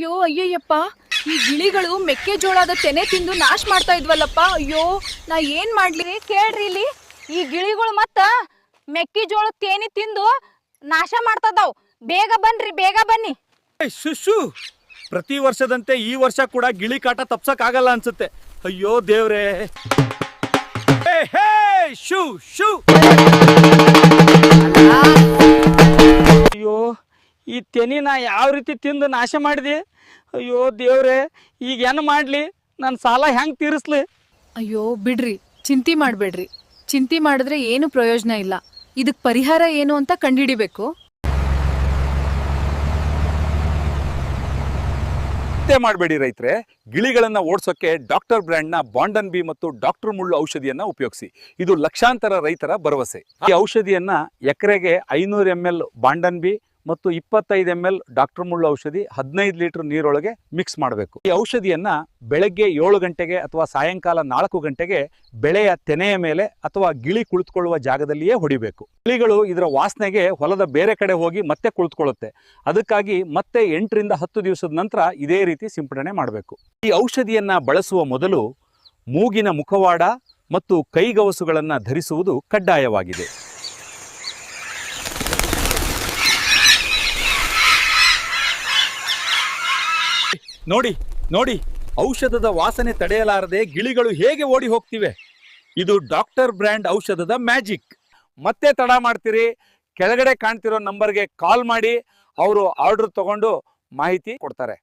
ಅಯ್ಯೋ ಅಯ್ಯಯ್ಯಪ್ಪ, ಈ ಗಿಳಿಗಳು ಮೆಕ್ಕೆಜೋಳದ ತೆನೆ ತಿಂದು ನಾಶ ಮಾಡ್ತಾ ಇದ್ವಲ್ಲಪ್ಪ. ಅಯ್ಯೋ, ನಾ ಏನ್ ಮಾಡ್ಲಿ? ಕೇಳ್ರಿ ಇಲ್ಲಿ, ಈ ಗಿಳಿಗಳು ಮತ್ತ ಮೆಕ್ಕೆಜೋಳ ತೇನಿ ತಿಂದು ನಾಶ ಮಾಡ್ತದಾವ್. ಬೇಗ ಬನ್ರಿ, ಬೇಗ ಬನ್ನಿ. ಶುಶು, ಪ್ರತಿ ವರ್ಷದಂತೆ ಈ ವರ್ಷ ಕೂಡ ಗಿಳಿ ಕಾಟ ತಪ್ಸಕ್ ಆಗಲ್ಲ ಅನ್ಸುತ್ತೆ. ಅಯ್ಯೋ ದೇವ್ರೆ. Shoe shoe. ಅಯ್ಯೋ, ಈ ತೆನಿನ ಯಾವ ರೀತಿ ತಿಂದು ನಾಶ ಮಾಡಿದೆ. ಅಯ್ಯೋ ದೇವ್ರೆ, ಈಗ ಏನು ಮಾಡಲಿ? ನನ್ನ ಸಾಲ ಹೆಂಗೆ ತೀರಿಸ್ಲಿ? ಅಯ್ಯೋ ಬಿಡ್ರಿ, ಚಿಂತೆ ಮಾಡಬೇಡ್ರಿ. ಚಿಂತೆ ಮಾಡಿದ್ರೆ ಏನು ಪ್ರಯೋಜನ ಇಲ್ಲ. ಇದಕ್ಕೆ ಪರಿಹಾರ ಏನು ಅಂತ ಕಂಡುಹಿಡಿಬೇಕು. ಮಾಡಬೇಡಿ ರೈತರೆ, ಗಿಳಿಗಳನ್ನ ಓಡಿಸೋಕೆ ಡಾಕ್ಟರ್ ಬ್ರ್ಯಾಂಡ್ನ ಬಾಂಡನ್ ಬಿ ಮತ್ತು ಡಾಕ್ಟರ್ ಮುಳ್ಳು ಔಷಧಿಯನ್ನ ಉಪಯೋಗಿಸಿ. ಇದು ಲಕ್ಷಾಂತರ ರೈತರ ಭರವಸೆ. ಈ ಔಷಧಿಯನ್ನ ಎಕರೆಗೆ 500 ml ಬಾಂಡನ್ ಬಿ ಮತ್ತು 25 ml ಡಾಕ್ಟರ್ ಮುಳ್ಳು ಔಷಧಿ 15 ಲೀಟರ್ ನೀರೊಳಗೆ ಮಿಕ್ಸ್ ಮಾಡಬೇಕು. ಈ ಔಷಧಿಯನ್ನ ಬೆಳಗ್ಗೆ 7 ಗಂಟೆಗೆ ಅಥವಾ ಸಾಯಂಕಾಲ 4 ಗಂಟೆಗೆ ಬೆಳೆಯ ತೆನೆಯ ಮೇಲೆ ಅಥವಾ ಗಿಳಿ ಕುಳಿತುಕೊಳ್ಳುವ ಜಾಗದಲ್ಲಿಯೇ ಹೊಡಿಬೇಕು. ಗಿಳಿಗಳು ಇದರ ವಾಸನೆಗೆ ಹೊಲದ ಬೇರೆ ಕಡೆ ಹೋಗಿ ಮತ್ತೆ ಕುಳಿತುಕೊಳ್ಳುತ್ತೆ. ಅದಕ್ಕಾಗಿ ಮತ್ತೆ 8 ರಿಂದ 10 ದಿವಸದ ನಂತರ ಇದೇ ರೀತಿ ಸಿಂಪಡಣೆ ಮಾಡಬೇಕು. ಈ ಔಷಧಿಯನ್ನ ಬಳಸುವ ಮೊದಲು ಮೂಗಿನ ಮುಖವಾಡ ಮತ್ತು ಕೈಗವಸುಗಳನ್ನು ಧರಿಸುವುದು ಕಡ್ಡಾಯವಾಗಿದೆ. ನೋಡಿ ನೋಡಿ, ಔಷಧದ ವಾಸನೆ ತಡೆಯಲಾರದೆ ಗಿಳಿಗಳು ಹೇಗೆ ಓಡಿ ಹೋಗ್ತಿವೆ. ಇದು ಡಾಕ್ಟರ್ ಬ್ರ್ಯಾಂಡ್ ಔಷಧದ ಮ್ಯಾಜಿಕ್. ಮತ್ತೆ ತಡ ಮಾಡ್ತೀರಿ? ಕೆಳಗಡೆ ಕಾಣ್ತಿರೋ ನಂಬರ್ಗೆ ಕಾಲ್ ಮಾಡಿ, ಅವರು ಆರ್ಡರ್ ತಗೊಂಡು ಮಾಹಿತಿ ಕೊಡ್ತಾರೆ.